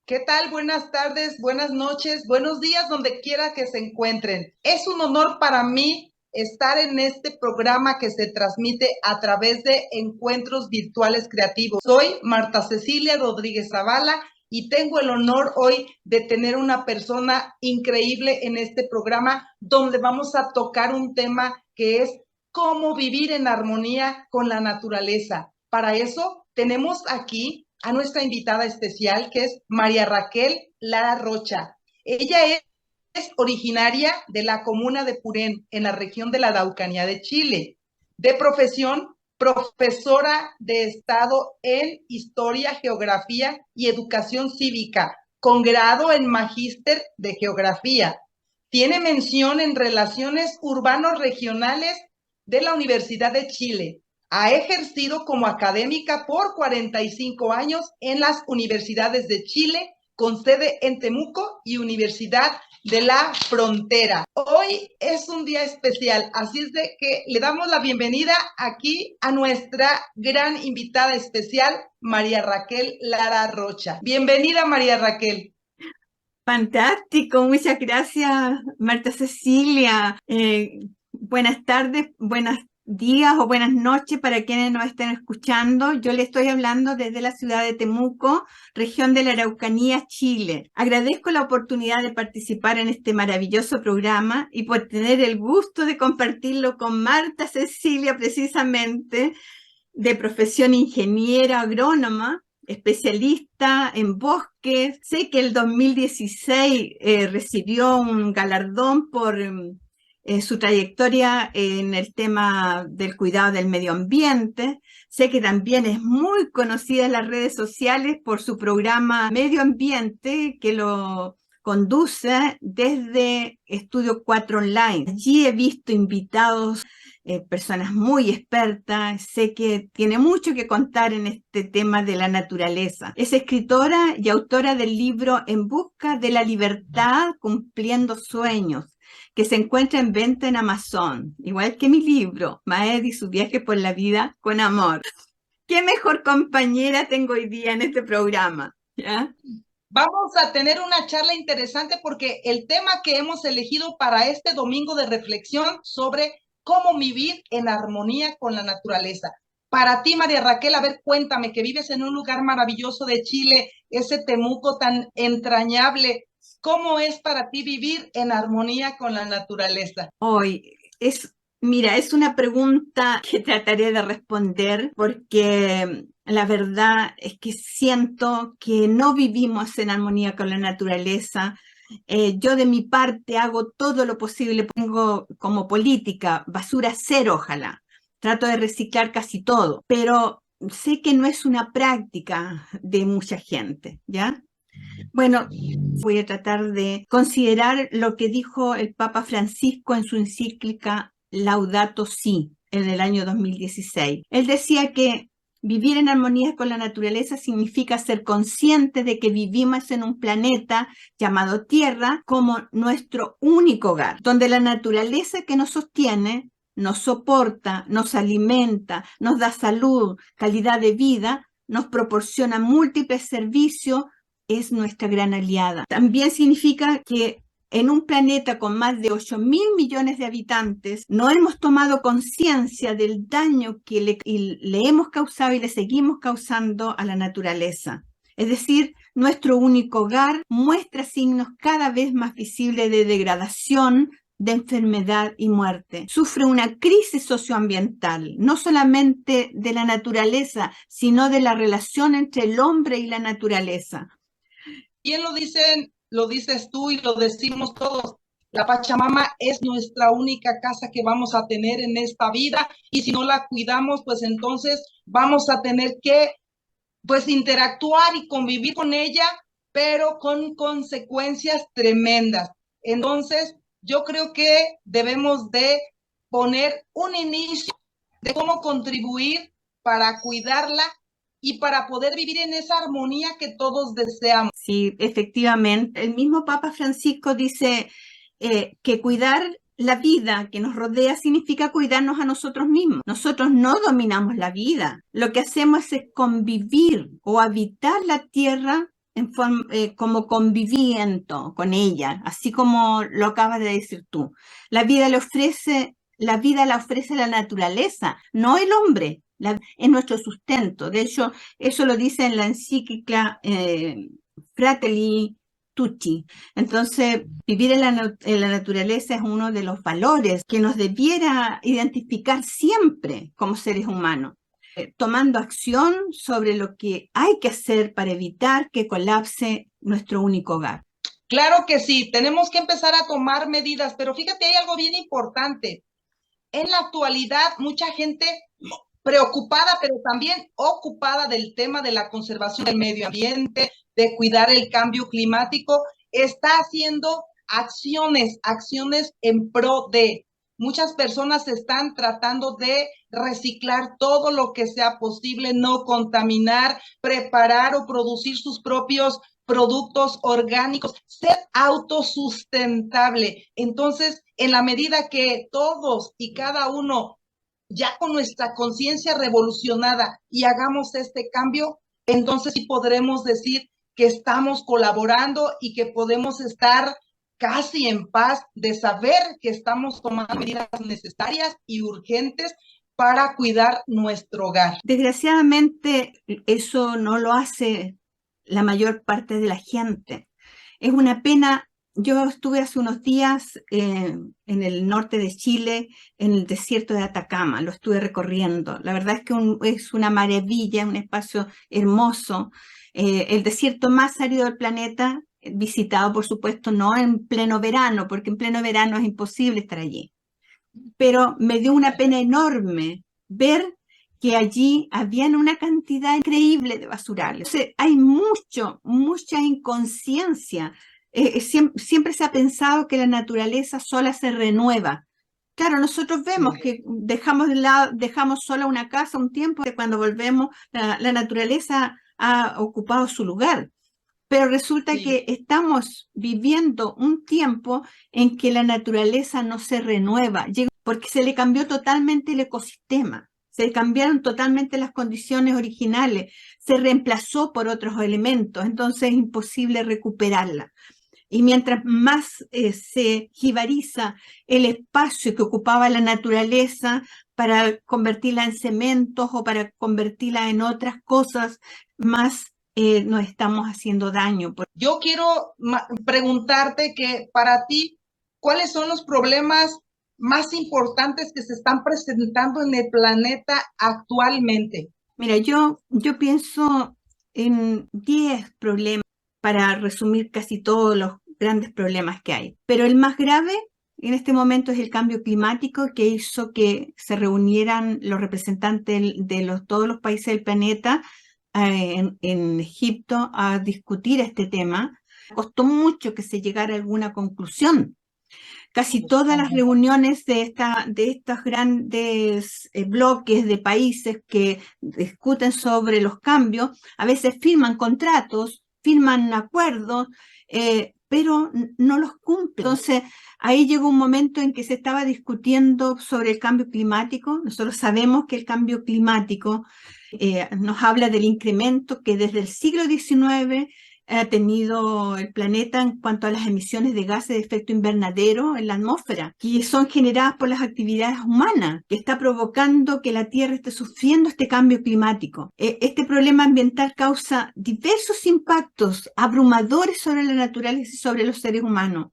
¿Qué tal? Buenas tardes, buenas noches, buenos días, donde quiera que se encuentren. Es un honor para mí estar en este programa que se transmite a través de Encuentros Virtuales Creativos. Soy Marta Cecilia Rodríguez Zavala y tengo el honor hoy de tener una persona increíble en este programa donde vamos a tocar un tema que es cómo vivir en armonía con la naturaleza. Para eso tenemos aquí a nuestra invitada especial, que es María Raquel Lara Rocha. Ella es originaria de la comuna de Purén, en la región de la Araucanía de Chile. De profesión, profesora de Estado en Historia, Geografía y Educación Cívica, con grado en Magíster de Geografía. Tiene mención en Relaciones Urbanos Regionales de la Universidad de Chile. Ha ejercido como académica por 45 años en las universidades de Chile, con sede en Temuco y Universidad de la Frontera. Hoy es un día especial, así es de que le damos la bienvenida aquí a nuestra gran invitada especial, María Raquel Lara Rocha. Bienvenida, María Raquel. Fantástico, muchas gracias, Marta Cecilia. Buenas tardes, buenos días o buenas noches para quienes nos estén escuchando. Yo le estoy hablando desde la ciudad de Temuco, región de la Araucanía, Chile. Agradezco la oportunidad de participar en este maravilloso programa y por tener el gusto de compartirlo con Marta Cecilia, precisamente, de profesión ingeniera agrónoma, especialista en bosques. Sé que el 2016 recibió un galardón por su trayectoria en el tema del cuidado del medio ambiente. Sé que también es muy conocida en las redes sociales por su programa Medio Ambiente, que lo conduce desde Estudio 4 Online. Allí he visto invitados, personas muy expertas. Sé que tiene mucho que contar en este tema de la naturaleza. Es escritora y autora del libro En busca de la libertad, cumpliendo sueños, que se encuentra en venta en Amazon, igual que mi libro, Maed y su viaje por la vida con amor. ¿Qué mejor compañera tengo hoy día en este programa? ¿Ya? Vamos a tener una charla interesante porque el tema que hemos elegido para este domingo de reflexión sobre cómo vivir en armonía con la naturaleza. Para ti, María Raquel, a ver, cuéntame, que vives en un lugar maravilloso de Chile, ese Temuco tan entrañable, ¿cómo es para ti vivir en armonía con la naturaleza? Hoy mira, es una pregunta que trataré de responder porque la verdad es que siento que no vivimos en armonía con la naturaleza. Yo de mi parte hago todo lo posible, pongo como política basura cero, ojalá. Trato de reciclar casi todo, pero sé que no es una práctica de mucha gente, ¿ya? Bueno, voy a tratar de considerar lo que dijo el Papa Francisco en su encíclica Laudato Si, en el año 2016. Él decía que vivir en armonía con la naturaleza significa ser consciente de que vivimos en un planeta llamado Tierra como nuestro único hogar, donde la naturaleza que nos sostiene, nos soporta, nos alimenta, nos da salud, calidad de vida, nos proporciona múltiples servicios, es nuestra gran aliada. También significa que en un planeta con más de 8.000 millones de habitantes, no hemos tomado conciencia del daño que le hemos causado y le seguimos causando a la naturaleza. Es decir, nuestro único hogar muestra signos cada vez más visibles de degradación, de enfermedad y muerte. Sufre una crisis socioambiental, no solamente de la naturaleza, sino de la relación entre el hombre y la naturaleza. Bien lo dices tú y lo decimos todos. La Pachamama es nuestra única casa que vamos a tener en esta vida y si no la cuidamos, pues entonces vamos a tener que pues interactuar y convivir con ella, pero con consecuencias tremendas. Entonces, yo creo que debemos de poner un inicio de cómo contribuir para cuidarla y para poder vivir en esa armonía que todos deseamos. Sí, efectivamente. El mismo Papa Francisco dice que cuidar la vida que nos rodea significa cuidarnos a nosotros mismos. Nosotros no dominamos la vida. Lo que hacemos es convivir o habitar la tierra como conviviendo con ella, así como lo acabas de decir tú. La vida la ofrece la naturaleza, no el hombre. Es nuestro sustento. De hecho, eso lo dice en la encíclica Fratelli Tutti. Entonces, vivir en la naturaleza es uno de los valores que nos debiera identificar siempre como seres humanos, tomando acción sobre lo que hay que hacer para evitar que colapse nuestro único hogar. Claro que sí, tenemos que empezar a tomar medidas, pero fíjate, hay algo bien importante. En la actualidad, mucha gente preocupada, pero también ocupada del tema de la conservación del medio ambiente, de cuidar el cambio climático, está haciendo acciones en pro de. Muchas personas están tratando de reciclar todo lo que sea posible, no contaminar, preparar o producir sus propios productos orgánicos, ser autosustentable. Entonces, en la medida que todos y cada uno ya con nuestra conciencia revolucionada y hagamos este cambio, entonces sí podremos decir que estamos colaborando y que podemos estar casi en paz de saber que estamos tomando medidas necesarias y urgentes para cuidar nuestro hogar. Desgraciadamente, eso no lo hace la mayor parte de la gente. Es una pena. Yo estuve hace unos días en el norte de Chile, en el desierto de Atacama, lo estuve recorriendo. La verdad es que es una maravilla, un espacio hermoso. El desierto más árido del planeta, visitado por supuesto no en pleno verano, porque en pleno verano es imposible estar allí. Pero me dio una pena enorme ver que allí habían una cantidad increíble de basurales. Entonces, hay mucha inconsciencia. Siempre se ha pensado que la naturaleza sola se renueva. Claro, nosotros vemos que dejamos sola una casa un tiempo y cuando volvemos la naturaleza ha ocupado su lugar. Pero resulta que estamos viviendo un tiempo en que la naturaleza no se renueva, porque se le cambió totalmente el ecosistema, se cambiaron totalmente las condiciones originales, se reemplazó por otros elementos, entonces es imposible recuperarla. Y mientras más se jibariza el espacio que ocupaba la naturaleza para convertirla en cementos o para convertirla en otras cosas, más nos estamos haciendo daño. Yo quiero preguntarte que para ti, ¿cuáles son los problemas más importantes que se están presentando en el planeta actualmente? Mira, yo pienso en 10 problemas para resumir casi todos los grandes problemas que hay. Pero el más grave en este momento es el cambio climático que hizo que se reunieran los representantes de todos los países del planeta en Egipto a discutir este tema. Costó mucho que se llegara a alguna conclusión. Casi todas las reuniones de estos grandes bloques de países que discuten sobre los cambios, a veces firman contratos, firman acuerdos, pero no los cumplen. Entonces, ahí llegó un momento en que se estaba discutiendo sobre el cambio climático. Nosotros sabemos que el cambio climático nos habla del incremento que desde el siglo XIX ha tenido el planeta en cuanto a las emisiones de gases de efecto invernadero en la atmósfera, que son generadas por las actividades humanas, que está provocando que la Tierra esté sufriendo este cambio climático. Este problema ambiental causa diversos impactos abrumadores sobre la naturaleza y sobre los seres humanos.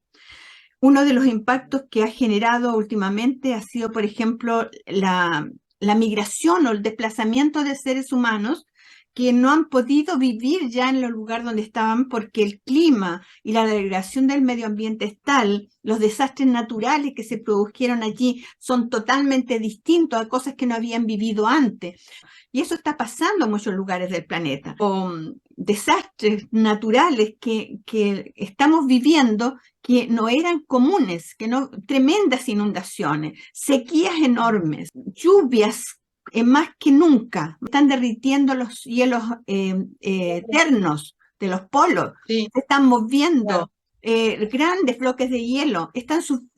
Uno de los impactos que ha generado últimamente ha sido, por ejemplo, la migración o el desplazamiento de seres humanos que no han podido vivir ya en los lugares donde estaban porque el clima y la degradación del medio ambiente es tal, los desastres naturales que se produjeron allí son totalmente distintos a cosas que no habían vivido antes. Y eso está pasando en muchos lugares del planeta. Con desastres naturales que estamos viviendo que no eran comunes, tremendas inundaciones, sequías enormes, lluvias más que nunca. Están derritiendo los hielos eternos de los polos. Se están moviendo grandes bloques de hielo.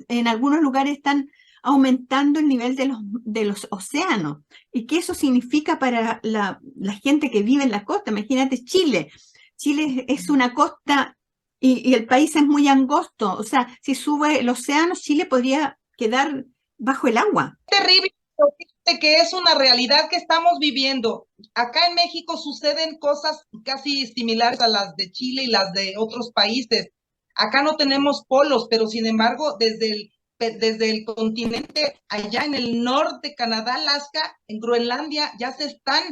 En algunos lugares están aumentando el nivel de los océanos. ¿Y qué eso significa para la gente que vive en la costa? Imagínate Chile. Chile es una costa y el país es muy angosto. O sea, si sube el océano, Chile podría quedar bajo el agua. Terrible, pero fíjate que es una realidad que estamos viviendo. Acá en México suceden cosas casi similares a las de Chile y las de otros países. Acá no tenemos polos, pero sin embargo, desde el continente, allá en el norte, Canadá, Alaska, en Groenlandia, ya se están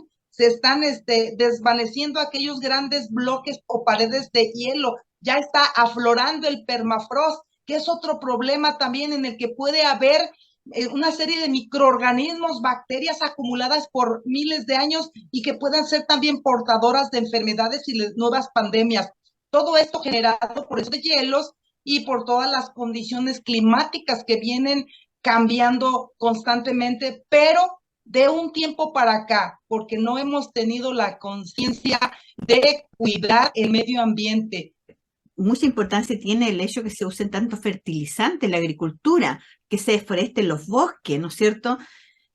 desvaneciendo aquellos grandes bloques o paredes de hielo. Ya está aflorando el permafrost, que es otro problema también en el que puede haber una serie de microorganismos, bacterias acumuladas por miles de años y que puedan ser también portadoras de enfermedades y de nuevas pandemias. Todo esto generado por esos hielos y por todas las condiciones climáticas que vienen cambiando constantemente, pero de un tiempo para acá, porque no hemos tenido la conciencia de cuidar el medio ambiente. Mucha importancia tiene el hecho que se usen tantos fertilizantes en la agricultura, que se deforesten los bosques, ¿no es cierto?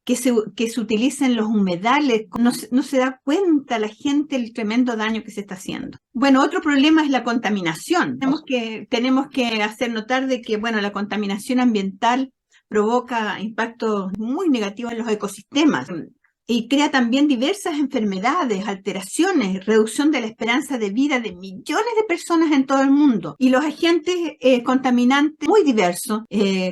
Que se utilicen los humedales. No se da cuenta la gente el tremendo daño que se está haciendo. Bueno, otro problema es la contaminación. Tenemos que hacer notar de que, bueno, la contaminación ambiental provoca impactos muy negativos en los ecosistemas y crea también diversas enfermedades, alteraciones, reducción de la esperanza de vida de millones de personas en todo el mundo. Y los agentes contaminantes muy diversos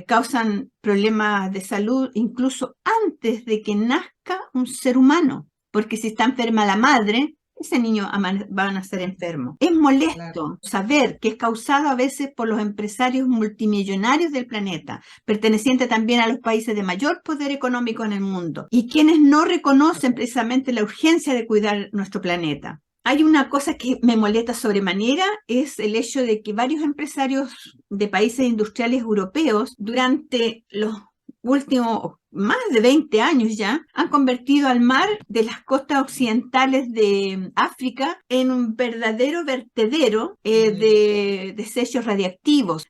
causan problemas de salud incluso antes de que nazca un ser humano, porque si está enferma la madre, ese niño va a nacer enfermo. Es molesto saber que es causado a veces por los empresarios multimillonarios del planeta, pertenecientes también a los países de mayor poder económico en el mundo, y quienes no reconocen precisamente la urgencia de cuidar nuestro planeta. Hay una cosa que me molesta sobremanera, es el hecho de que varios empresarios de países industriales europeos durante los últimos más de 20 años ya, han convertido al mar de las costas occidentales de África en un verdadero vertedero de desechos radiactivos,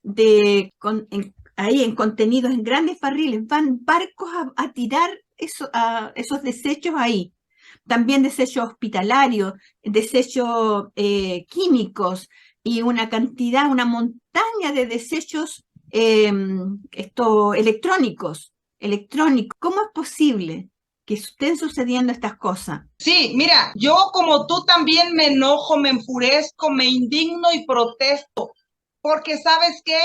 ahí contenidos en grandes barriles. Van barcos a tirar esos desechos ahí. También desechos hospitalarios, desechos químicos y una montaña de desechos electrónicos. ¿Cómo es posible que estén sucediendo estas cosas? Sí, mira, yo como tú también me enojo, me enfurezco, me indigno y protesto, porque ¿sabes qué?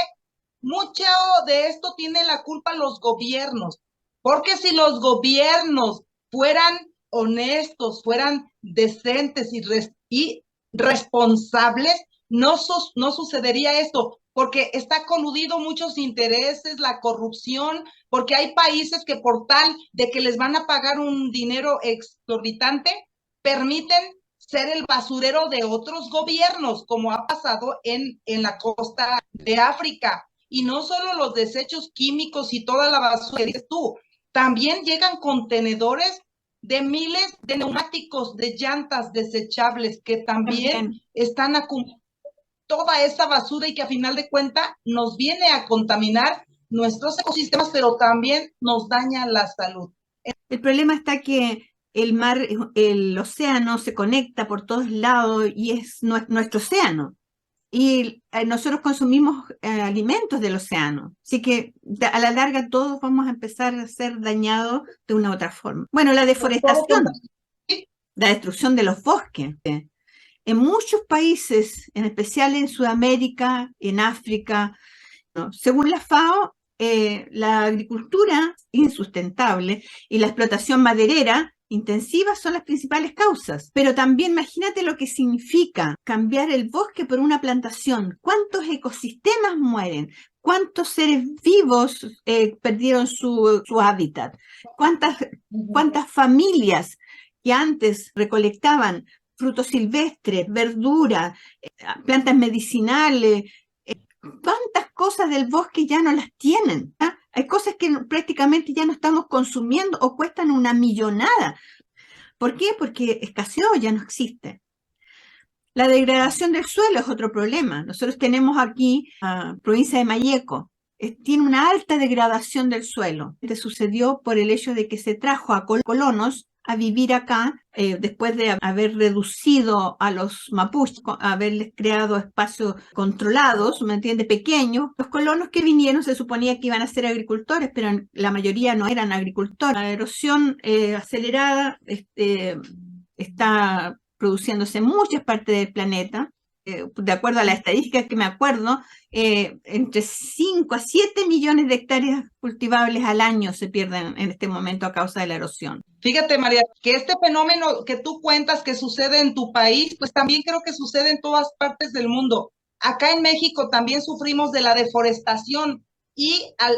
Mucho de esto tiene la culpa los gobiernos, porque si los gobiernos fueran honestos, fueran decentes y responsables, no sucedería esto, porque está coludido muchos intereses, la corrupción, porque hay países que por tal de que les van a pagar un dinero exorbitante, permiten ser el basurero de otros gobiernos, como ha pasado en la costa de África. Y no solo los desechos químicos y toda la basura que dices tú, también llegan contenedores de miles de neumáticos, de llantas desechables que también están acumulando toda esa basura y que a final de cuentas nos viene a contaminar nuestros ecosistemas, pero también nos daña la salud. El problema está que el mar, el océano se conecta por todos lados y es nuestro océano. Y nosotros consumimos alimentos del océano. Así que a la larga todos vamos a empezar a ser dañados de una u otra forma. Bueno, la deforestación, la destrucción de los bosques. En muchos países, en especial en Sudamérica, en África, ¿no? Según la FAO, la agricultura insustentable y la explotación maderera intensiva son las principales causas. Pero también imagínate lo que significa cambiar el bosque por una plantación. ¿Cuántos ecosistemas mueren? ¿Cuántos seres vivos perdieron su hábitat? ¿Cuántas familias que antes recolectaban frutos silvestres, verduras, plantas medicinales, cuántas cosas del bosque ya no las tienen? ¿Ah? Hay cosas que prácticamente ya no estamos consumiendo o cuestan una millonada. ¿Por qué? Porque escaseó, ya no existe. La degradación del suelo es otro problema. Nosotros tenemos aquí la provincia de Malleco. Tiene una alta degradación del suelo. Esto sucedió por el hecho de que se trajo a colonos a vivir acá, después de haber reducido a los mapuches, haberles creado espacios controlados, ¿me entiende? Pequeños. Los colonos que vinieron se suponía que iban a ser agricultores, pero la mayoría no eran agricultores. La erosión acelerada está produciéndose en muchas partes del planeta. De acuerdo a las estadísticas que me acuerdo, entre 5 a 7 millones de hectáreas cultivables al año se pierden en este momento a causa de la erosión. Fíjate, María, que este fenómeno que tú cuentas que sucede en tu país, pues también creo que sucede en todas partes del mundo. Acá en México también sufrimos de la deforestación y al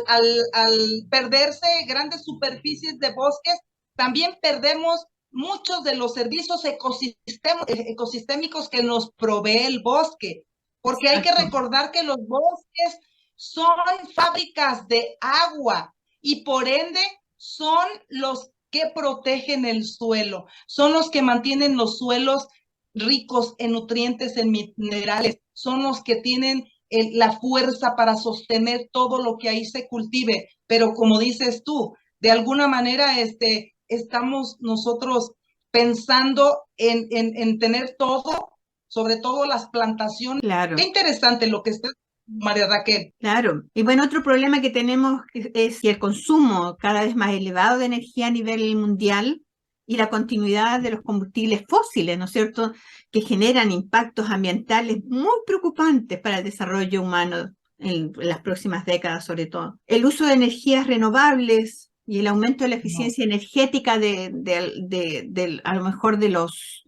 perderse grandes superficies de bosques, también perdemos muchos de los servicios ecosistémicos que nos provee el bosque, porque hay que recordar que los bosques son fábricas de agua y por ende son los que protegen el suelo, son los que mantienen los suelos ricos en nutrientes, en minerales, son los que tienen la fuerza para sostener todo lo que ahí se cultive. Pero como dices tú, de alguna manera estamos nosotros pensando en tener todo, sobre todo las plantaciones. Claro. Qué interesante lo que está, María Raquel. Claro. Y bueno, otro problema que tenemos es que el consumo cada vez más elevado de energía a nivel mundial y la continuidad de los combustibles fósiles, ¿no es cierto?, que generan impactos ambientales muy preocupantes para el desarrollo humano en las próximas décadas, sobre todo. El uso de energías renovables y el aumento de la eficiencia energética a lo mejor de los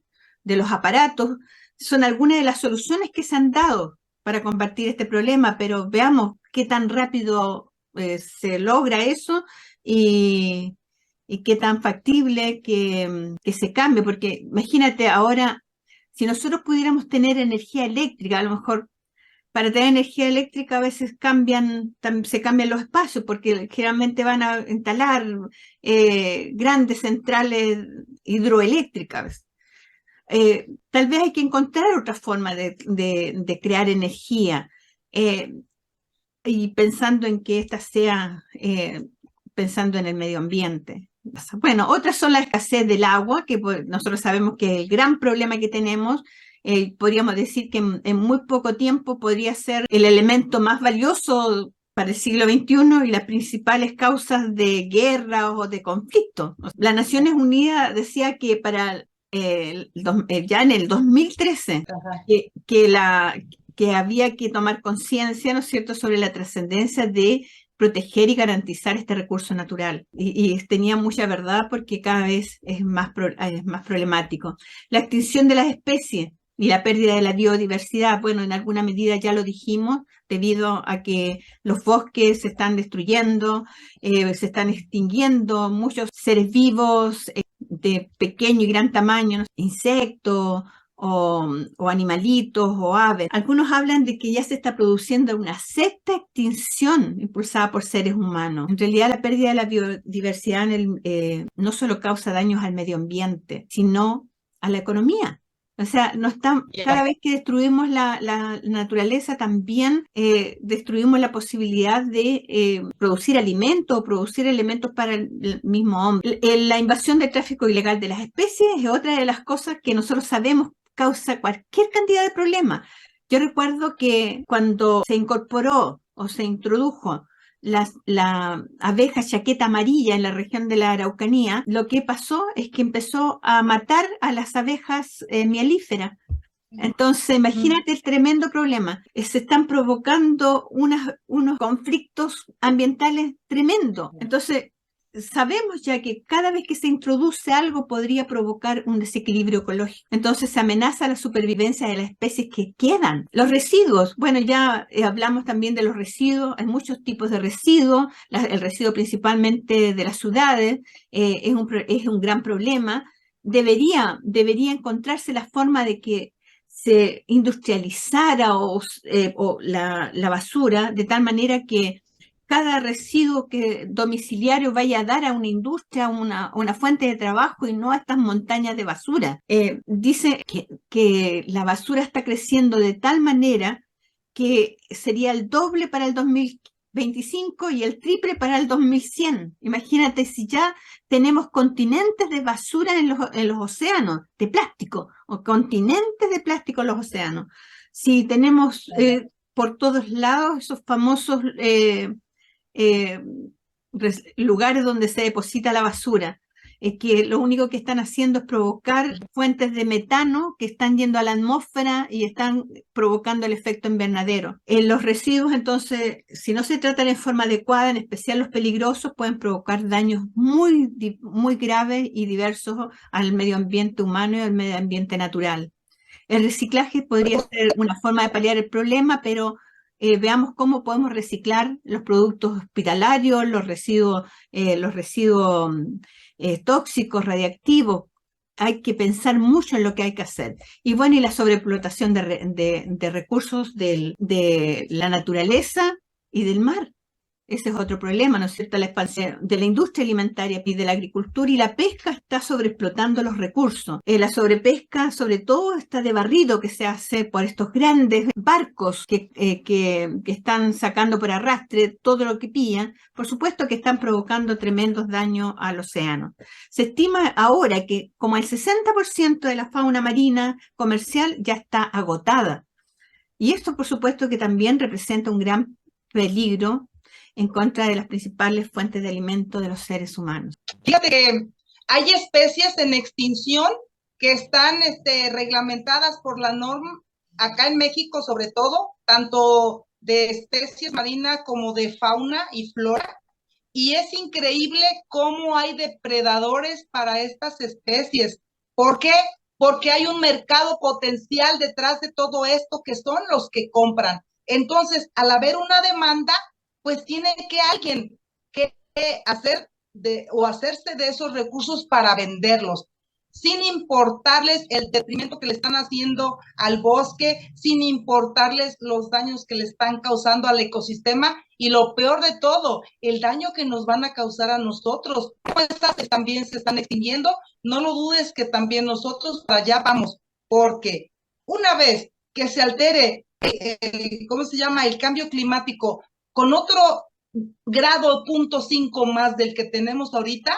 aparatos son algunas de las soluciones que se han dado para combatir este problema, pero veamos qué tan rápido se logra eso y qué tan factible que se cambie, porque imagínate ahora, si nosotros pudiéramos tener energía eléctrica, a lo mejor para tener energía eléctrica a veces se cambian los espacios, porque generalmente van a instalar grandes centrales hidroeléctricas. Tal vez hay que encontrar otra forma de crear energía y pensando en que esta sea pensando en el medio ambiente. Bueno, otras son la escasez del agua, que nosotros sabemos que es el gran problema que tenemos. Podríamos decir que en muy poco tiempo podría ser el elemento más valioso para el siglo XXI y las principales causas de guerra o de conflicto. Las Naciones Unidas decía que para ya en el 2013 que había que tomar conciencia, ¿no es cierto?, sobre la trascendencia de proteger y garantizar este recurso natural. Y tenía mucha verdad porque cada vez es más problemático. La extinción de las especies y la pérdida de la biodiversidad, bueno, en alguna medida ya lo dijimos, debido a que los bosques se están destruyendo, se están extinguiendo muchos seres vivos de pequeño y gran tamaño, ¿no?, insectos, o animalitos o aves. Algunos hablan de que ya se está produciendo una sexta extinción impulsada por seres humanos. En realidad, la pérdida de la biodiversidad no solo causa daños al medio ambiente, sino a la economía. O sea, cada vez que destruimos la naturaleza, también destruimos la posibilidad de producir alimentos o producir elementos para el mismo hombre. La invasión del tráfico ilegal de las especies es otra de las cosas que nosotros sabemos causa cualquier cantidad de problemas. Yo recuerdo que cuando se incorporó o se introdujo la abeja chaqueta amarilla en la región de la Araucanía, lo que pasó es que empezó a matar a las abejas mielíferas. Entonces, imagínate el tremendo problema. Se están provocando unos conflictos ambientales tremendos. Entonces, sabemos ya que cada vez que se introduce algo podría provocar un desequilibrio ecológico. Entonces se amenaza la supervivencia de las especies que quedan. Los residuos, bueno, ya hablamos también de los residuos, hay muchos tipos de residuos, el residuo principalmente de las ciudades es un gran problema. Debería encontrarse la forma de que se industrializara la basura de tal manera que cada residuo domiciliario vaya a dar a una industria, una fuente de trabajo y no a estas montañas de basura. Dice que la basura está creciendo de tal manera que sería el doble para el 2025 y el triple para el 2100. Imagínate si ya tenemos continentes de basura en los océanos, de plástico, o continentes de plástico en los océanos. Si tenemos por todos lados esos famosos lugares donde se deposita la basura, que lo único que están haciendo es provocar fuentes de metano que están yendo a la atmósfera y están provocando el efecto invernadero. Los residuos, entonces, si no se tratan en forma adecuada, en especial los peligrosos, pueden provocar daños muy, muy graves y diversos al medio ambiente humano y al medio ambiente natural. El reciclaje podría ser una forma de paliar el problema, pero veamos cómo podemos reciclar los productos hospitalarios, los residuos tóxicos, radiactivos. Hay que pensar mucho en lo que hay que hacer. Y bueno, y la sobreexplotación de recursos de la naturaleza y del mar. Ese es otro problema, ¿no es cierto? La expansión de la industria alimentaria y de la agricultura y la pesca está sobreexplotando los recursos. La sobrepesca, sobre todo, está de barrido que se hace por estos grandes barcos que están sacando por arrastre todo lo que pillan. Por supuesto que están provocando tremendos daños al océano. Se estima ahora que como el 60% de la fauna marina comercial ya está agotada. Y esto, por supuesto, que también representa un gran peligro en contra de las principales fuentes de alimento de los seres humanos. Fíjate que hay especies en extinción que están reglamentadas por la norma, acá en México sobre todo, tanto de especies marinas como de fauna y flora, y es increíble cómo hay depredadores para estas especies. ¿Por qué? Porque hay un mercado potencial detrás de todo esto que son los que compran. Entonces, al haber una demanda, pues tiene que alguien que hacerse de esos recursos para venderlos, sin importarles el detrimento que le están haciendo al bosque, sin importarles los daños que le están causando al ecosistema y lo peor de todo, el daño que nos van a causar a nosotros. Estas también se están extinguiendo, no lo dudes que también nosotros para allá vamos, porque una vez que se altere, ¿cómo se llama? El cambio climático con otro grado 0.5 más del que tenemos ahorita,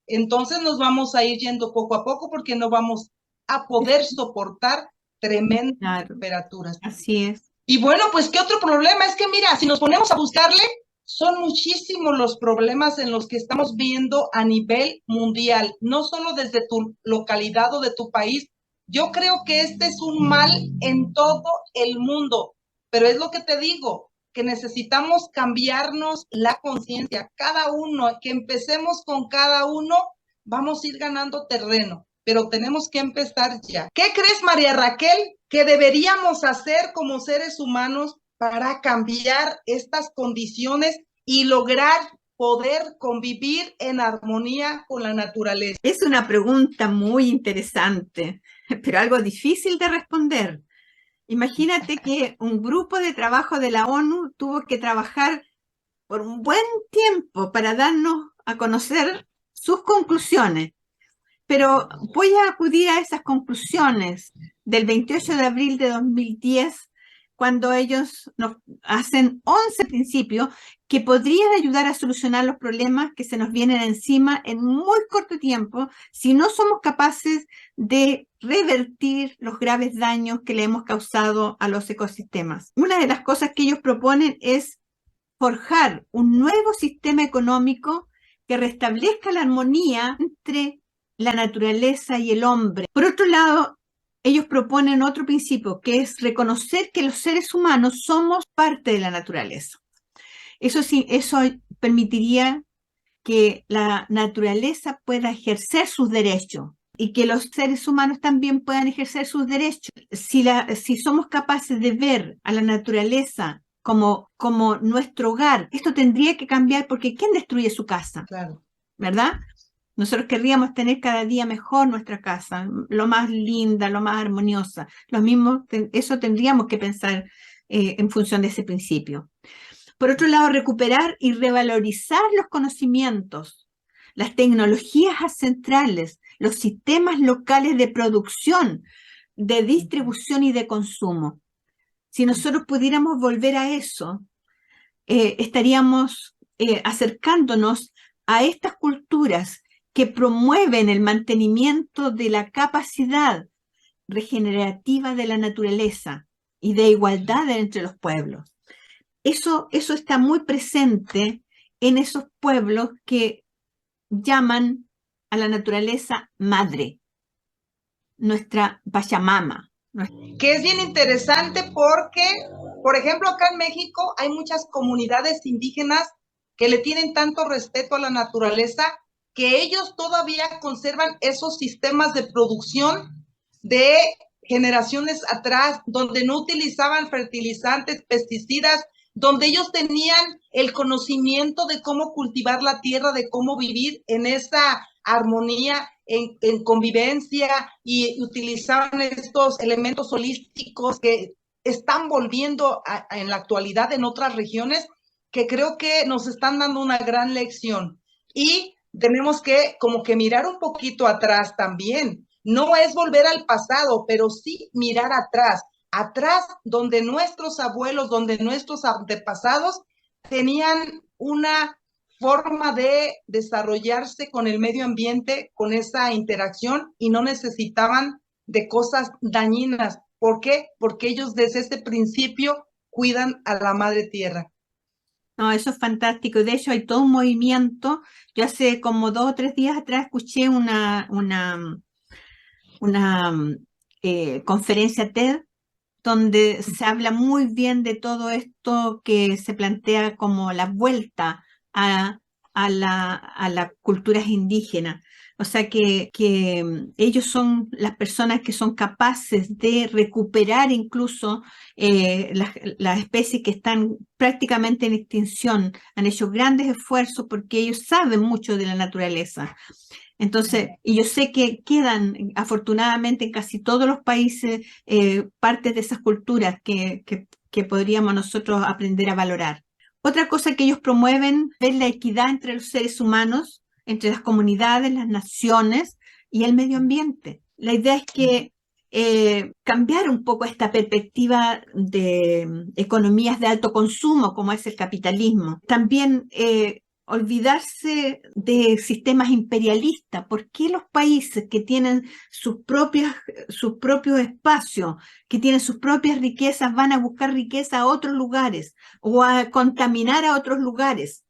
entonces nos vamos a ir yendo poco a poco porque no vamos a poder soportar tremendas temperaturas. Así es. Y bueno, pues ¿qué otro problema? Es que mira, si nos ponemos a buscarle, son muchísimos los problemas en los que estamos viendo a nivel mundial, no solo desde tu localidad o de tu país. Yo creo que este es un mal en todo el mundo, pero es lo que te digo, que necesitamos cambiarnos la conciencia, cada uno, que empecemos con cada uno, vamos a ir ganando terreno, pero tenemos que empezar ya. ¿Qué crees, María Raquel, que deberíamos hacer como seres humanos para cambiar estas condiciones y lograr poder convivir en armonía con la naturaleza? Es una pregunta muy interesante, pero algo difícil de responder. Imagínate que un grupo de trabajo de la ONU tuvo que trabajar por un buen tiempo para darnos a conocer sus conclusiones. Pero voy a acudir a esas conclusiones del 28 de abril de 2010, cuando ellos nos hacen 11 principios que podrían ayudar a solucionar los problemas que se nos vienen encima en muy corto tiempo si no somos capaces de revertir los graves daños que le hemos causado a los ecosistemas. Una de las cosas que ellos proponen es forjar un nuevo sistema económico que restablezca la armonía entre la naturaleza y el hombre. Por otro lado, ellos proponen otro principio, que es reconocer que los seres humanos somos parte de la naturaleza. Eso sí, eso permitiría que la naturaleza pueda ejercer sus derechos y que los seres humanos también puedan ejercer sus derechos. Si somos capaces de ver a la naturaleza como nuestro hogar, esto tendría que cambiar, porque ¿quién destruye su casa? Claro. ¿Verdad? Nosotros querríamos tener cada día mejor nuestra casa, lo más linda, lo más armoniosa. Eso tendríamos que pensar en función de ese principio. Por otro lado, recuperar y revalorizar los conocimientos, las tecnologías ancestrales, los sistemas locales de producción, de distribución y de consumo. Si nosotros pudiéramos volver a eso, estaríamos acercándonos a estas culturas que promueven el mantenimiento de la capacidad regenerativa de la naturaleza y de igualdad entre los pueblos. Eso está muy presente en esos pueblos que llaman a la naturaleza madre, nuestra Pachamama. Que es bien interesante porque, por ejemplo, acá en México hay muchas comunidades indígenas que le tienen tanto respeto a la naturaleza que ellos todavía conservan esos sistemas de producción de generaciones atrás, donde no utilizaban fertilizantes, pesticidas, donde ellos tenían el conocimiento de cómo cultivar la tierra, de cómo vivir en esa armonía, en convivencia, y utilizaban estos elementos holísticos que están volviendo en la actualidad en otras regiones, que creo que nos están dando una gran lección. Y tenemos que como que mirar un poquito atrás también. No es volver al pasado, pero sí mirar atrás. Atrás donde nuestros abuelos, donde nuestros antepasados tenían una forma de desarrollarse con el medio ambiente, con esa interacción, y no necesitaban de cosas dañinas. ¿Por qué? Porque ellos desde este principio cuidan a la madre tierra. No, eso es fantástico. De hecho, hay todo un movimiento. Yo hace como 2 o 3 días atrás escuché una conferencia TED donde se habla muy bien de todo esto que se plantea como la vuelta a, a las culturas indígenas. O sea que ellos son las personas que son capaces de recuperar incluso las especies que están prácticamente en extinción. Han hecho grandes esfuerzos porque ellos saben mucho de la naturaleza. Entonces, y yo sé que quedan afortunadamente en casi todos los países partes de esas culturas que podríamos nosotros aprender a valorar. Otra cosa que ellos promueven es la equidad entre los seres humanos, entre las comunidades, las naciones y el medio ambiente. La idea es que cambiar un poco esta perspectiva de economías de alto consumo, como es el capitalismo. También olvidarse de sistemas imperialistas. ¿Por qué los países que tienen sus propios espacios, que tienen sus propias riquezas, van a buscar riqueza a otros lugares o a contaminar a otros lugares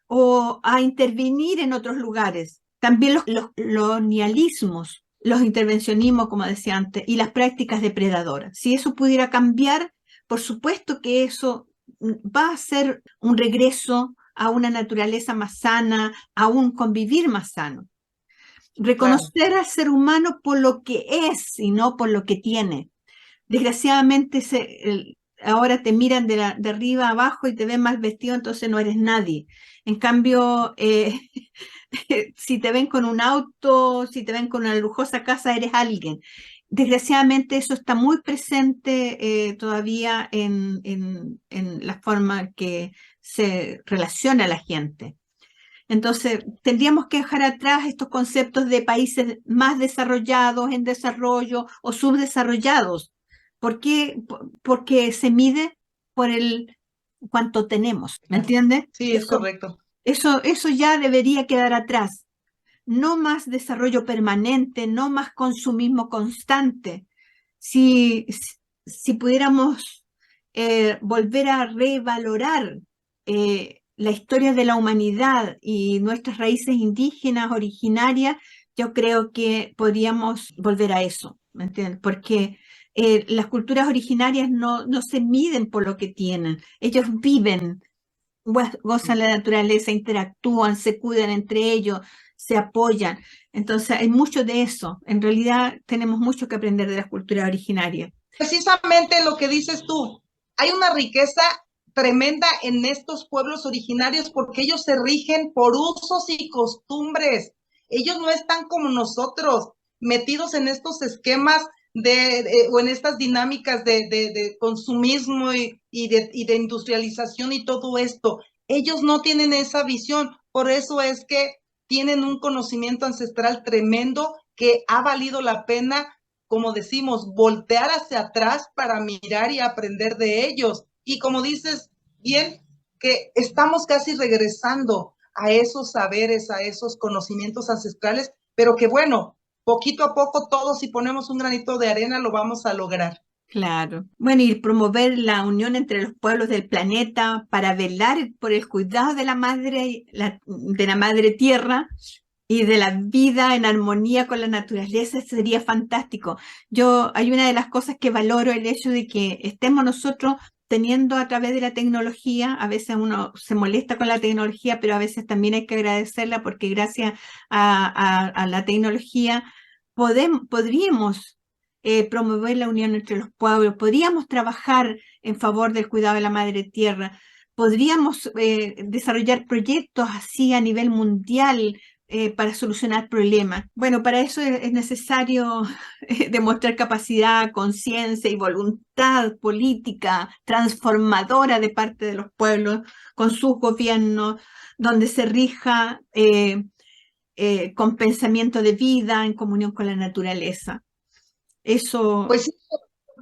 o a intervenir en otros lugares? También los colonialismos, los intervencionismos, como decía antes, y las prácticas depredadoras. Si eso pudiera cambiar, por supuesto que eso va a ser un regreso a una naturaleza más sana, a un convivir más sano. Reconocer al ser humano por lo que es y no por lo que tiene. Desgraciadamente ahora te miran de arriba a abajo y te ven mal vestido, entonces no eres nadie. En cambio, si te ven con un auto, si te ven con una lujosa casa, eres alguien. Desgraciadamente eso está muy presente todavía en la forma que se relaciona la gente. Entonces, tendríamos que dejar atrás estos conceptos de países más desarrollados, en desarrollo o subdesarrollados. ¿Por qué? Porque se mide por el cuánto tenemos, ¿me entiendes? Sí, es correcto. Eso ya debería quedar atrás. No más desarrollo permanente, no más consumismo constante. Si pudiéramos volver a revalorar la historia de la humanidad y nuestras raíces indígenas originarias, yo creo que podríamos volver a eso, ¿me entiendes? Porque las culturas originarias no se miden por lo que tienen, ellos viven, gozan la naturaleza, interactúan, se cuidan entre ellos, se apoyan. Entonces hay mucho de eso. En realidad tenemos mucho que aprender de las culturas originarias. Precisamente lo que dices tú, hay una riqueza tremenda en estos pueblos originarios porque ellos se rigen por usos y costumbres. Ellos no están como nosotros, metidos en estos esquemas o en estas dinámicas de consumismo y de industrialización y todo esto. Ellos no tienen esa visión, por eso es que tienen un conocimiento ancestral tremendo que ha valido la pena, como decimos, voltear hacia atrás para mirar y aprender de ellos. Y como dices bien, que estamos casi regresando a esos saberes, a esos conocimientos ancestrales, pero que bueno, poquito a poco todos si ponemos un granito de arena lo vamos a lograr. Claro. Bueno, y promover la unión entre los pueblos del planeta para velar por el cuidado de la madre, de la madre tierra y de la vida en armonía con la naturaleza sería fantástico. Hay una de las cosas que valoro el hecho de que estemos nosotros teniendo a través de la tecnología, a veces uno se molesta con la tecnología, pero a veces también hay que agradecerla porque gracias a la tecnología podríamos promover la unión entre los pueblos, podríamos trabajar en favor del cuidado de la madre tierra, podríamos desarrollar proyectos así a nivel mundial para solucionar problemas. Bueno, para eso es necesario demostrar capacidad, conciencia y voluntad política transformadora de parte de los pueblos con sus gobiernos, donde se rija con pensamiento de vida en comunión con la naturaleza. Eso. Pues sí,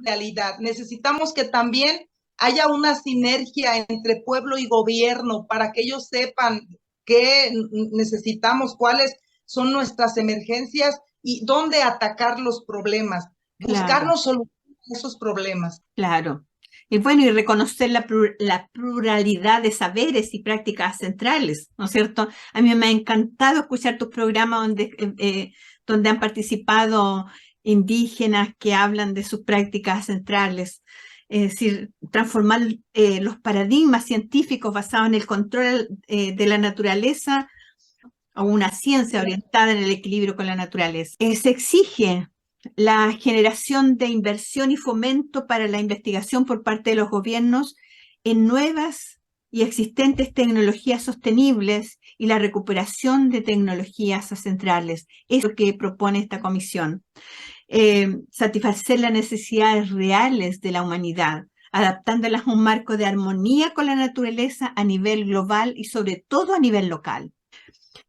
realidad. Necesitamos que también haya una sinergia entre pueblo y gobierno para que ellos sepan qué necesitamos, cuáles son nuestras emergencias y dónde atacar los problemas, buscarnos soluciones a esos problemas. Claro. Y bueno, y reconocer la pluralidad de saberes y prácticas centrales, ¿no es cierto? A mí me ha encantado escuchar tus programas donde han participado indígenas que hablan de sus prácticas centrales. Es decir, transformar los paradigmas científicos basados en el control de la naturaleza a una ciencia orientada en el equilibrio con la naturaleza. Se exige la generación de inversión y fomento para la investigación por parte de los gobiernos en nuevas y existentes tecnologías sostenibles y la recuperación de tecnologías ancestrales. Es lo que propone esta comisión. Satisfacer las necesidades reales de la humanidad, adaptándolas a un marco de armonía con la naturaleza a nivel global y sobre todo a nivel local.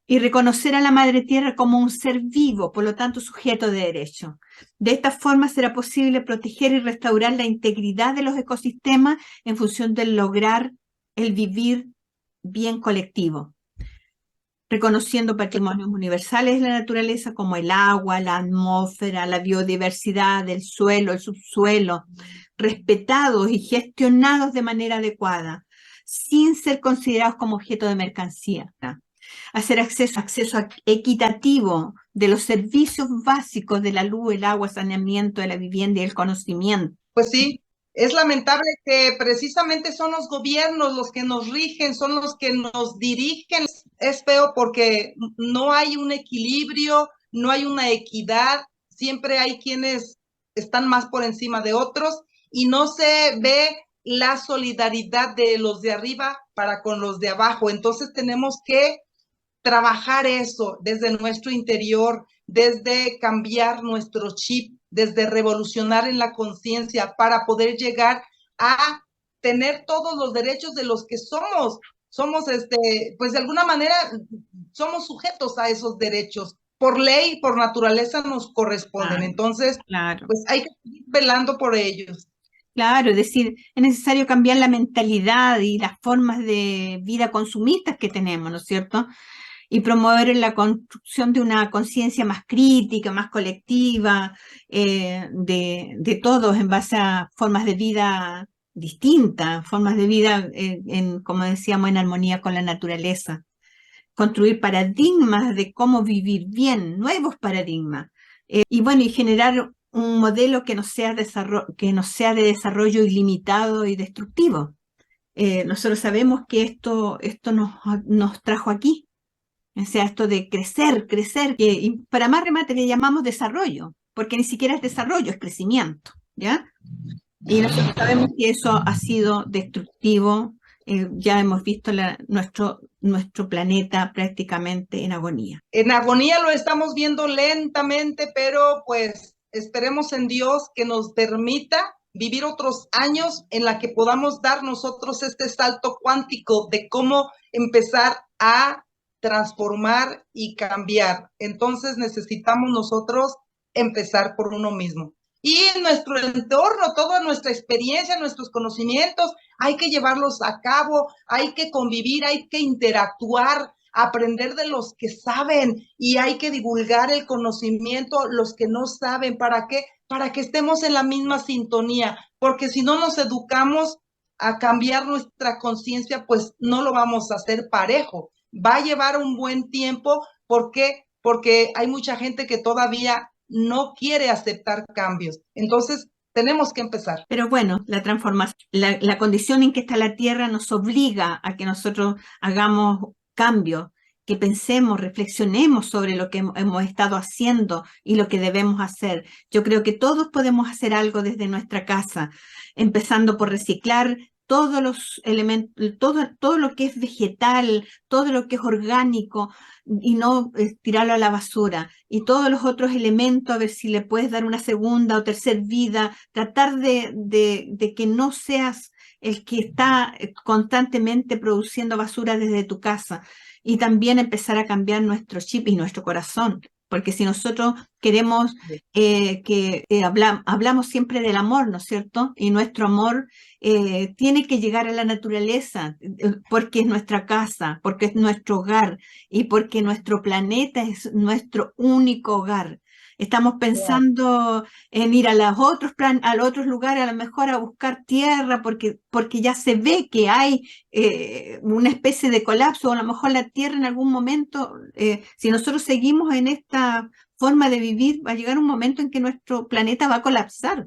Y reconocer a la madre tierra como un ser vivo, por lo tanto sujeto de derecho. De esta forma será posible proteger y restaurar la integridad de los ecosistemas en función de lograr el vivir bien colectivo, reconociendo patrimonios universales de la naturaleza como el agua, la atmósfera, la biodiversidad, el suelo, el subsuelo, respetados y gestionados de manera adecuada, sin ser considerados como objeto de mercancía. Hacer acceso equitativo de los servicios básicos de la luz, el agua, saneamiento de la vivienda y el conocimiento. Pues sí, es lamentable que precisamente son los gobiernos los que nos rigen, son los que nos dirigen. Es feo porque no hay un equilibrio, no hay una equidad, siempre hay quienes están más por encima de otros y no se ve la solidaridad de los de arriba para con los de abajo. Entonces tenemos que trabajar eso desde nuestro interior, desde cambiar nuestro chip, desde revolucionar en la conciencia para poder llegar a tener todos los derechos de los que somos. Somos, pues de alguna manera, somos sujetos a esos derechos. Por ley, por naturaleza nos corresponden. Entonces, pues hay que seguir velando por ellos. Claro, es decir, es necesario cambiar la mentalidad y las formas de vida consumistas que tenemos, ¿no es cierto? Y promover la construcción de una conciencia más crítica, más colectiva, de todos en base a formas de vida distintas, formas de vida, como decíamos, en armonía con la naturaleza. Construir paradigmas de cómo vivir bien, nuevos paradigmas. Y bueno, y generar un modelo que no sea de desarrollo ilimitado y destructivo. Nosotros sabemos que esto nos trajo aquí. O sea, esto de crecer, y para más remate le llamamos desarrollo, porque ni siquiera es desarrollo, es crecimiento, ¿ya? Y nosotros sabemos que eso ha sido destructivo, ya hemos visto nuestro planeta prácticamente en agonía. En agonía lo estamos viendo lentamente, pero pues esperemos en Dios que nos permita vivir otros años en la que podamos dar nosotros este salto cuántico de cómo empezar a transformar y cambiar. Entonces necesitamos nosotros empezar por uno mismo. Y en nuestro entorno, toda nuestra experiencia, nuestros conocimientos, hay que llevarlos a cabo, hay que convivir, hay que interactuar, aprender de los que saben y hay que divulgar el conocimiento, los que no saben. ¿Para qué? Para que estemos en la misma sintonía, porque si no nos educamos a cambiar nuestra conciencia, pues no lo vamos a hacer parejo. Va a llevar un buen tiempo. ¿Por qué? Porque hay mucha gente que todavía no quiere aceptar cambios. Entonces, tenemos que empezar. Pero bueno, la transformación, la condición en que está la Tierra nos obliga a que nosotros hagamos cambios, que pensemos, reflexionemos sobre lo que hemos estado haciendo y lo que debemos hacer. Yo creo que todos podemos hacer algo desde nuestra casa, empezando por reciclar todos los elementos, todo lo que es vegetal, todo lo que es orgánico y no tirarlo a la basura. Y todos los otros elementos, a ver si le puedes dar una segunda o tercera vida, tratar de que no seas el que está constantemente produciendo basura desde tu casa. Y también empezar a cambiar nuestro chip y nuestro corazón. Porque si nosotros queremos hablamos siempre del amor, ¿no es cierto? Y nuestro amor tiene que llegar a la naturaleza, porque es nuestra casa, porque es nuestro hogar y porque nuestro planeta es nuestro único hogar. Estamos pensando en ir a a los otros lugares, a lo mejor a buscar tierra, porque ya se ve que hay una especie de colapso, o a lo mejor la tierra en algún momento, si nosotros seguimos en esta forma de vivir, va a llegar un momento en que nuestro planeta va a colapsar.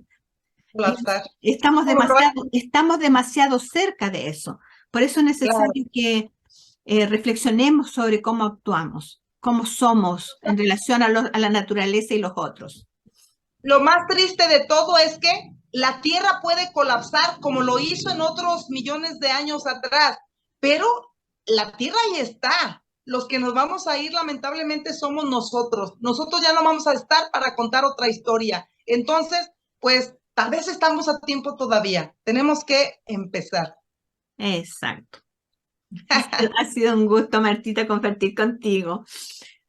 Y Colapsar. estamos demasiado cerca de eso. Por eso es Claro. necesario que reflexionemos sobre cómo actuamos, cómo somos en relación a la naturaleza y los otros. Lo más triste de todo es que la Tierra puede colapsar como lo hizo en otros millones de años atrás, pero la Tierra ahí está. Los que nos vamos a ir lamentablemente somos nosotros. Nosotros ya no vamos a estar para contar otra historia. Entonces, pues tal vez estamos a tiempo todavía. Tenemos que empezar. Exacto. Ha sido un gusto, Martita, compartir contigo.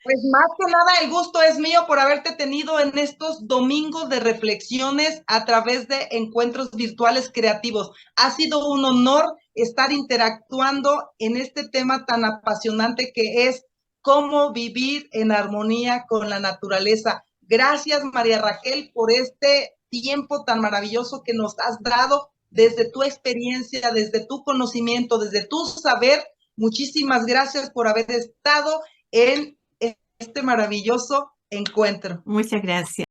Pues más que nada, el gusto es mío por haberte tenido en estos domingos de reflexiones a través de encuentros virtuales creativos. Ha sido un honor estar interactuando en este tema tan apasionante que es cómo vivir en armonía con la naturaleza. Gracias, María Raquel, por este tiempo tan maravilloso que nos has dado desde tu experiencia, desde tu conocimiento, desde tu saber. Muchísimas gracias por haber estado en este maravilloso encuentro. Muchas gracias.